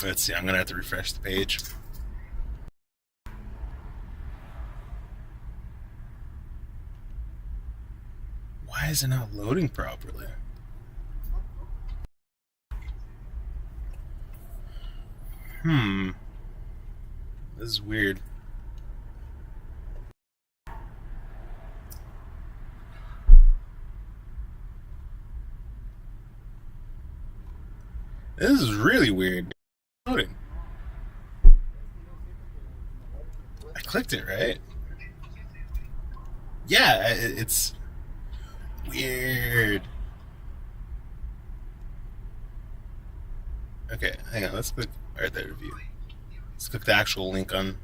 Let's see, I'm gonna have to refresh the page. Why is it not loading properly? This is weird. This is really weird. Loading. I clicked it, right? Yeah, it's weird. Okay, hang on. Let's click right there. Review. Let's click the actual link on.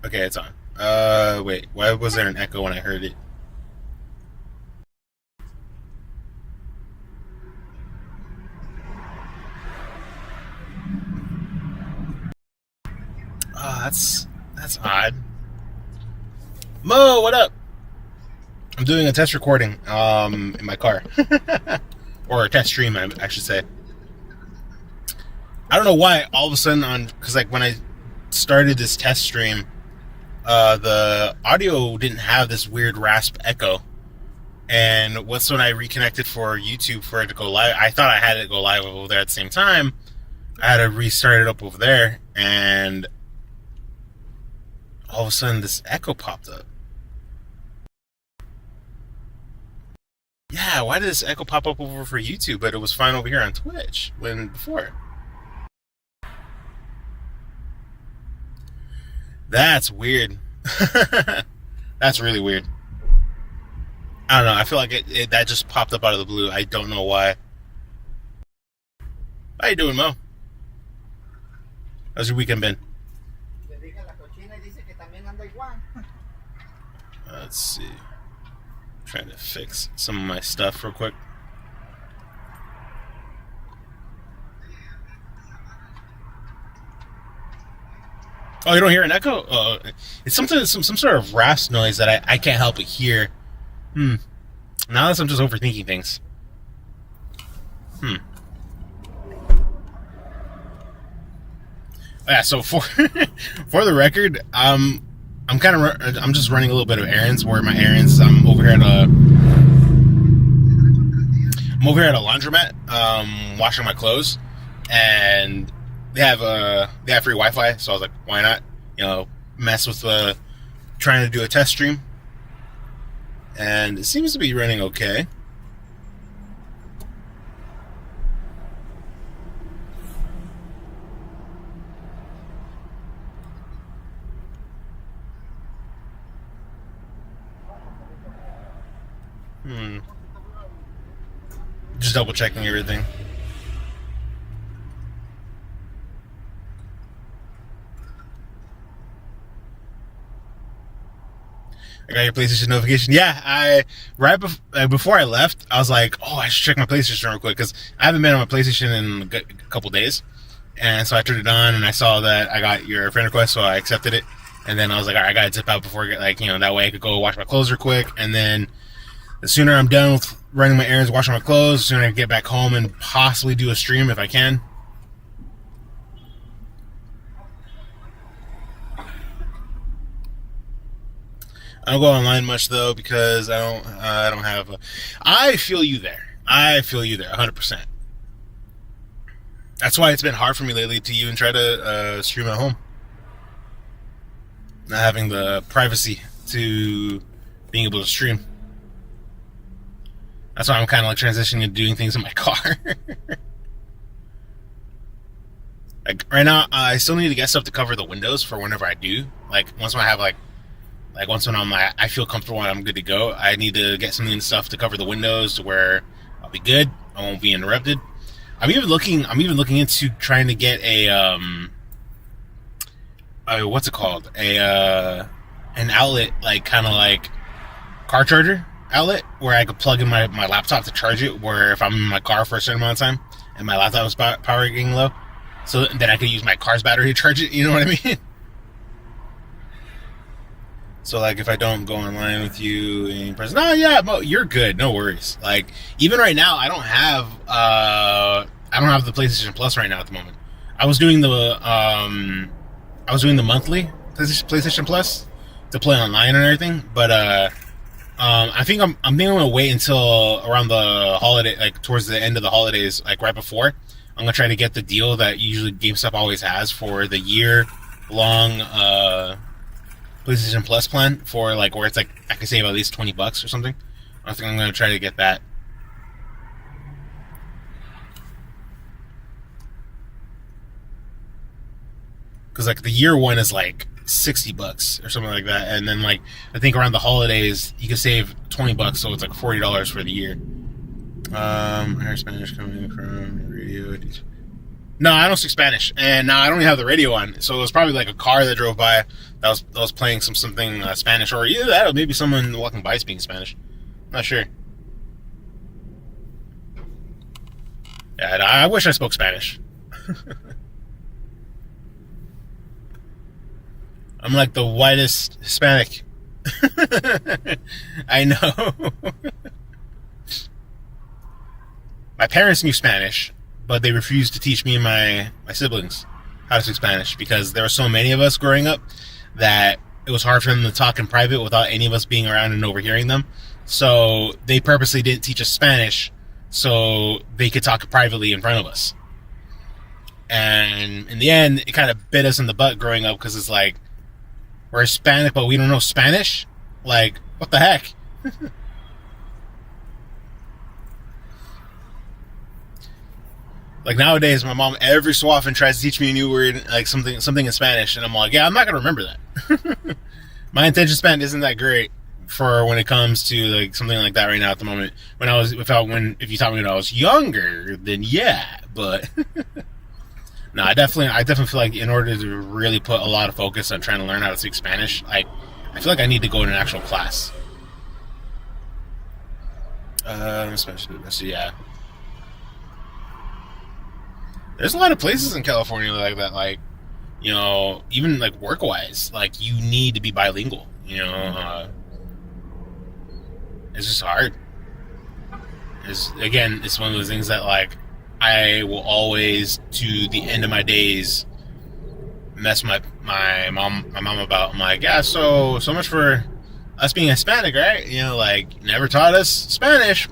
Okay, it's on. Wait. Why was there an echo when I heard it? Oh, that's odd. Mo, what up? I'm doing a test recording in my car. Or a test stream, I should say. I don't know why all of a sudden because like when I started this test stream, the audio didn't have this weird rasp echo. And once when I reconnected for YouTube for it to go live, I thought I had it go live over there at the same time. I had to restart it up over there, and all of a sudden this echo popped up. Yeah, why did this echo pop up over for YouTube, but it was fine over here on Twitch when before? That's weird. That's really weird. I don't know. I feel like that just popped up out of the blue. I don't know why. How you doing, Mo? How's your weekend been? Let's see. Trying to fix some of my stuff real quick. Oh, you don't hear an echo? It's something, some sort of rasp noise that I can't help but hear. Now that I'm just overthinking things. Yeah. So for for the record, I'm just running a little bit of errands. Where my errands, I'm over here at a laundromat, washing my clothes, and they have free Wi-Fi. So I was like, why not? Mess with trying to do a test stream, and it seems to be running okay. Just double checking everything. I got your PlayStation notification. Yeah, before I left, I was like, oh, I should check my PlayStation real quick because I haven't been on my PlayStation in a couple days, and so I turned it on and I saw that I got your friend request, so I accepted it. And then I was like, all right, I gotta zip out before I get that way I could go wash my clothes real quick, and then the sooner I'm done with running my errands, washing my clothes, the sooner I can get back home and possibly do a stream if I can. I don't go online much though because I don't have. I feel you there. 100%. That's why it's been hard for me lately to even try to stream at home. Not having the privacy to being able to stream. That's why I'm kind of like transitioning to doing things in my car. Like right now, I still need to get stuff to cover the windows for whenever I do. Like once when I have once when I feel comfortable and I'm good to go, I need to get some stuff to cover the windows to where I'll be good. I won't be interrupted. I'm even looking into trying to get what's it called? An outlet, kind of like car charger outlet, where I could plug in my laptop to charge it. Where if I'm in my car for a certain amount of time and my laptop is power getting low, so then I could use my car's battery to charge it. You know what I mean? So like if I don't go online with you in person, no, yeah, you're good. No worries. Like even right now, I don't have the PlayStation Plus right now at the moment. I was doing the monthly PlayStation Plus to play online and everything, but I think I'm thinking I'm gonna wait until around the holiday, like towards the end of the holidays, like right before. I'm gonna try to get the deal that usually GameStop always has for the year long PlayStation Plus plan for like where it's like I can save at least $20 or something. I think I'm gonna try to get that. Because like the year one is like $60 or something like that, and then like I think around the holidays you can save $20, so it's like $40 for the year. I heard Spanish coming from radio. No, I don't speak Spanish, and now I don't even have the radio on. So it was probably like a car that drove by that was playing something Spanish, or either that or maybe someone walking by speaking Spanish. Not sure. Yeah, I wish I spoke Spanish. I'm like the whitest Hispanic. I know. My parents knew Spanish, but they refused to teach me and my siblings how to speak Spanish because there were so many of us growing up that it was hard for them to talk in private without any of us being around and overhearing them. So they purposely didn't teach us Spanish so they could talk privately in front of us. And in the end, it kind of bit us in the butt growing up because it's like, we're Hispanic, but we don't know Spanish? Like, what the heck? Like nowadays, my mom every so often tries to teach me a new word, like something in Spanish, and I'm like, yeah, I'm not gonna remember that. My attention span isn't that great for when it comes to like something like that right now at the moment. If you taught me when I was younger, then yeah, but no, I definitely feel like in order to really put a lot of focus on trying to learn how to speak Spanish, I feel like I need to go in an actual class. Especially, yeah. There's a lot of places in California like that, like, you know, even like work-wise, like you need to be bilingual, you know. It's just hard. It's one of those things that like I will always, to the end of my days, mess my mom about. I'm like, yeah, so much for us being Hispanic, right? You know, like never taught us Spanish.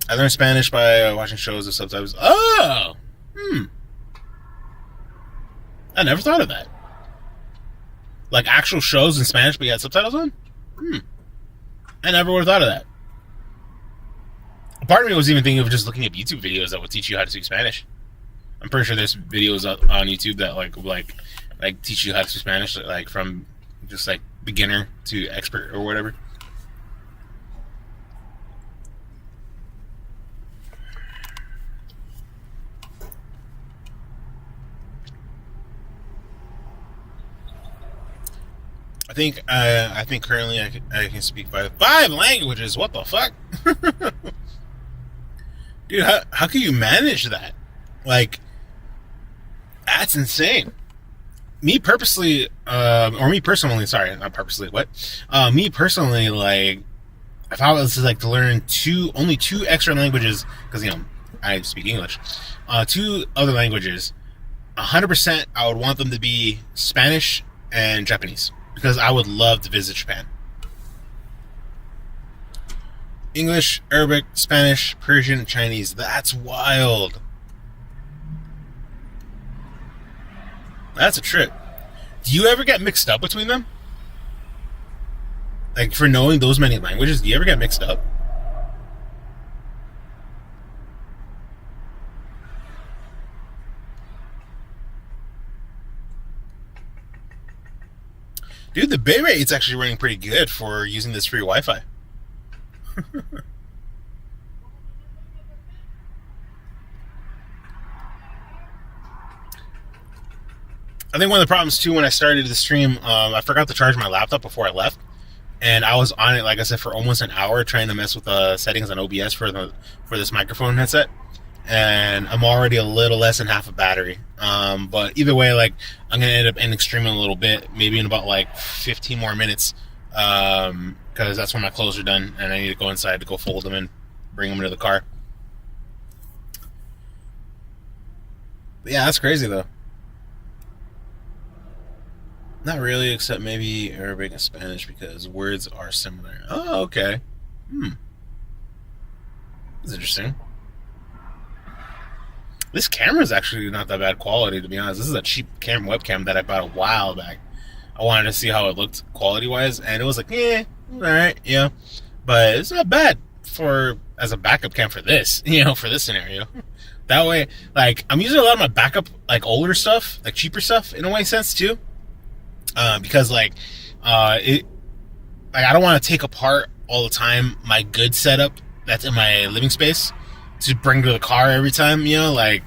I learned Spanish by watching shows with subtitles. Oh, I never thought of that. Like actual shows in Spanish, but you had subtitles on. I never would have thought of that. Part of me was even thinking of just looking at YouTube videos that would teach you how to speak Spanish. I'm pretty sure there's videos on YouTube that like teach you how to speak Spanish, like from just like beginner to expert or whatever. I think currently I can speak five languages. What the fuck, dude? How can you manage that? Like, that's insane. Me personally, sorry, not purposely. What? Me personally, like, if I was like to learn only two extra languages, because you know I speak English, two other languages, 100%, I would want them to be Spanish and Japanese. Because I would love to visit Japan. English, Arabic, Spanish, Persian, Chinese. That's wild. That's a trip. Do you ever get mixed up between them? Like, for knowing those many languages, do you ever get mixed up? Dude, the bitrate's actually running pretty good for using this free Wi-Fi. I think one of the problems too when I started the stream, I forgot to charge my laptop before I left, and I was on it, like I said, for almost an hour trying to mess with the settings on OBS for this microphone headset, and I'm already a little less than half a battery. But either way, like I'm gonna end up ending streaming a little bit, maybe in about like 15 more minutes, because that's when my clothes are done, and I need to go inside to go fold them and bring them into the car. But yeah, that's crazy though. Not really, except maybe Arabic and Spanish because words are similar. Oh, okay. Hmm, that's interesting. This camera is actually not that bad quality, to be honest. This is a cheap webcam that I bought a while back. I wanted to see how it looked quality wise, and it was like, yeah, all right, yeah, but it's not bad for as a backup cam for this, for this scenario. That way, like I'm using a lot of my backup, like older stuff, like cheaper stuff, in a way sense too, because it, like I don't want to take apart all the time my good setup that's in my living space to bring to the car every time, like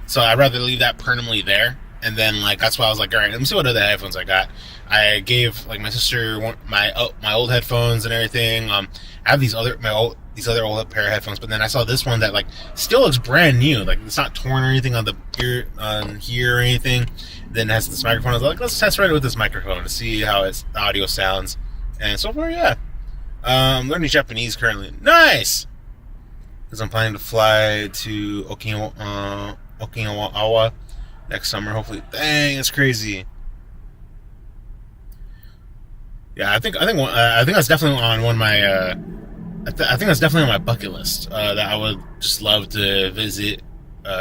so I'd rather leave that permanently there. And then like that's why I was like, all right, let me see what other headphones I got. I gave like my sister my old headphones and everything. I have these other old pair of headphones, but then I saw this one that like still looks brand new. Like it's not torn or anything on the ear on here or anything. Then it has this microphone. I was like, let's test run it with this microphone to see how its audio sounds. And so far, yeah. Learning Japanese currently. Nice! Because I'm planning to fly to Okinawa next summer, hopefully. Dang, it's crazy. Yeah, I think that's definitely on one of my. I think that's definitely on my bucket list. That I would just love to visit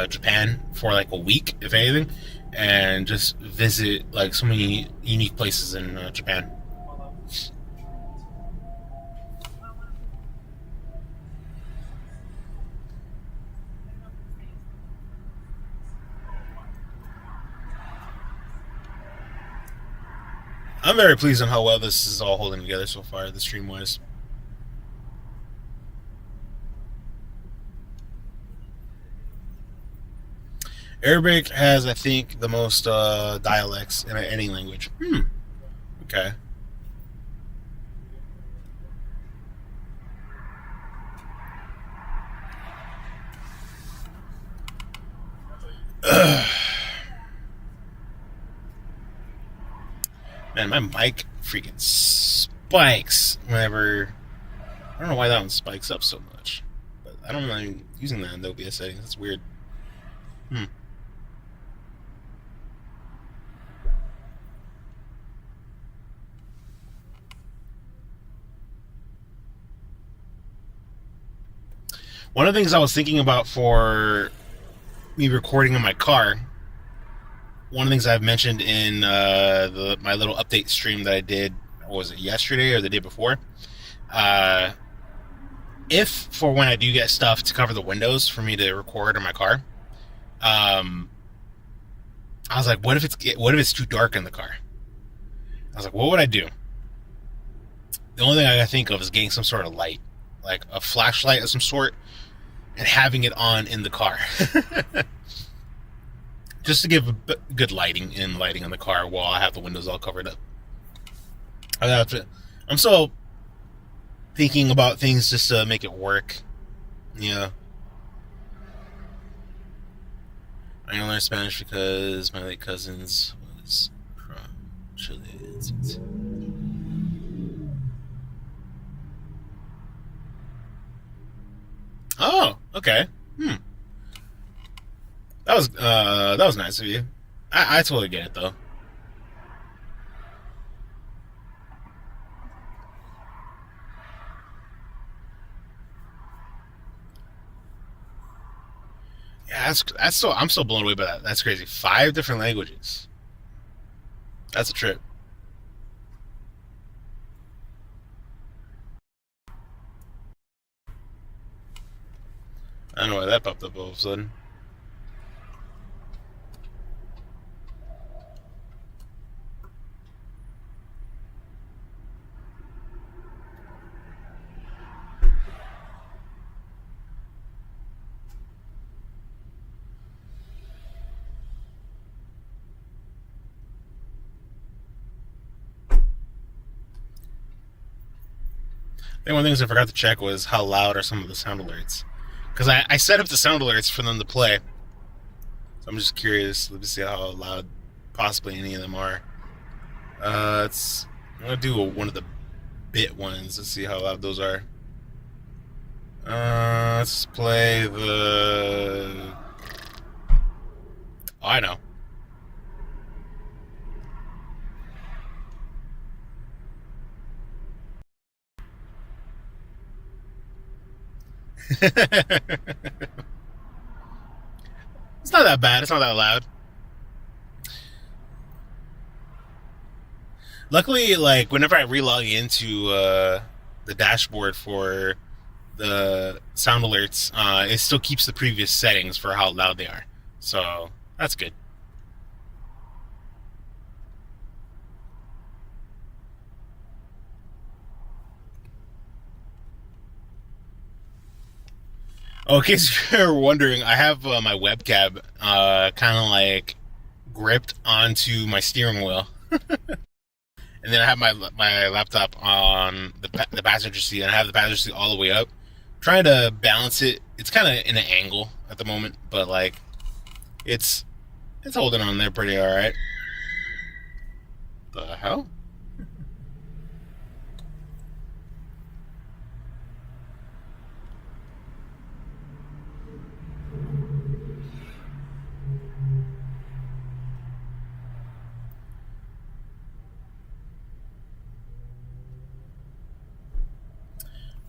Japan for like a week, if anything, and just visit like so many unique places in Japan. I'm very pleased on how well this is all holding together so far, the stream wise. Arabic has, I think, the most dialects in any language. Okay. Man, my mic freaking spikes whenever. I don't know why that one spikes up so much, but I don't mind using that in the OBS settings. That's weird. Hmm. One of the things I was thinking about for me recording in my car, one of the things I've mentioned in my little update stream that I did, was it yesterday or the day before? If for when I do get stuff to cover the windows for me to record in my car, I was like, what if it's too dark in the car? I was like, what would I do? The only thing I gotta think of is getting some sort of light, like a flashlight of some sort, and having it on in the car. Just to give good lighting in the car while I have the windows all covered up. I'm still thinking about things just to make it work. Yeah. I learned Spanish because my late cousins was from Chile. Oh, okay. That was nice of you. I totally get it though. Yeah, that's still I'm still blown away by that. That's crazy. 5 different languages. That's a trip. I don't know why that popped up all of a sudden. I think one of the things I forgot to check was how loud are some of the sound alerts. because I set up the sound alerts for them to play. So I'm just curious. Let me see how loud possibly any of them are. I'm gonna do one of the bit ones. Let's see how loud those are. Let's play the. Oh, I know. It's not that bad. It's not that loud. Luckily, like whenever I relog into the dashboard for the sound alerts, it still keeps the previous settings for how loud they are. So that's good. Oh, in case you're wondering, I have my webcam kind of like gripped onto my steering wheel, and then I have my laptop on the passenger seat, and I have the passenger seat all the way up, trying to balance it. It's kind of in an angle at the moment, but like it's holding on there pretty all right. The hell?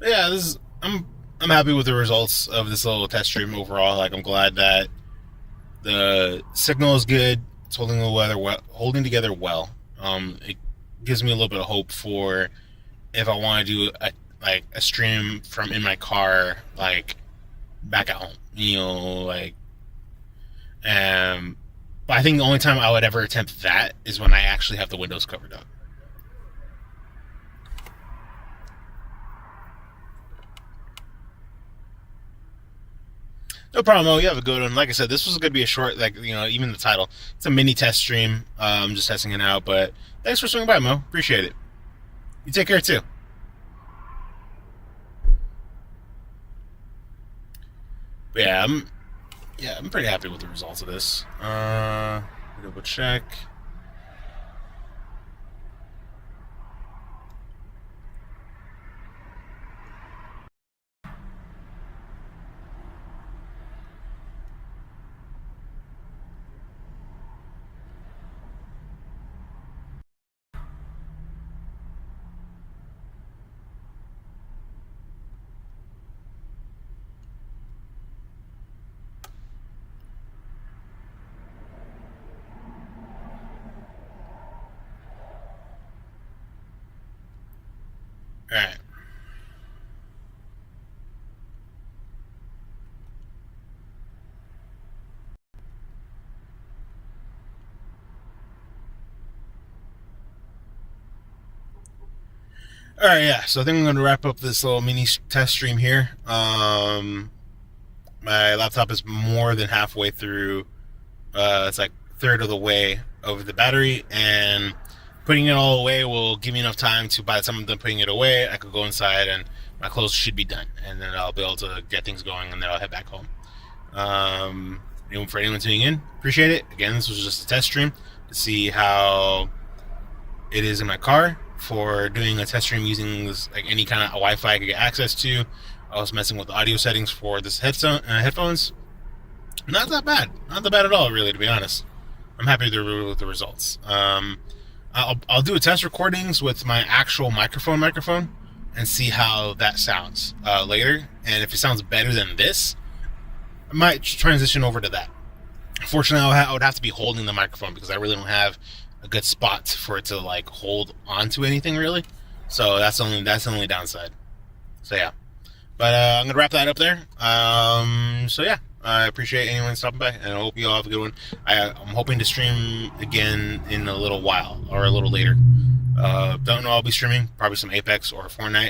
Yeah, I'm happy with the results of this little test stream overall. Like I'm glad that the signal is good. It's holding together well. It gives me a little bit of hope for if I want to do a stream from in my car, like back at home. Like but I think the only time I would ever attempt that is when I actually have the windows covered up. No problem. Oh, you have a good one. Like I said, this was going to be a short, like, even the title. It's a mini test stream. Just testing it out. But thanks for swinging by, Mo. Appreciate it. You take care, too. But I'm pretty happy with the results of this. Double check. All right. All right, yeah. So I think I'm going to wrap up this little mini test stream here. My laptop is more than halfway through. It's like third of the way over the battery, and putting it all away will give me enough time to, by the time I'm done putting it away, I could go inside and my clothes should be done, and then I'll be able to get things going, and then I'll head back home. For anyone tuning in, appreciate it. Again, this was just a test stream to see how it is in my car for doing a test stream using this, like any kind of Wi-Fi I could get access to. I was messing with the audio settings for this headphones. Not that bad. Not that bad at all, really, to be honest. I'm happy with the results. I'll do a test recordings with my actual microphone and see how that sounds later. And if it sounds better than this, I might transition over to that. Unfortunately, I would have to be holding the microphone because I really don't have a good spot for it to like hold onto anything really. So that's the only downside. So yeah, but I'm gonna wrap that up there. So yeah, I appreciate anyone stopping by, and I hope you all have a good one. I'm hoping to stream again in a little while or a little later. Don't know, I'll be streaming probably some Apex or Fortnite.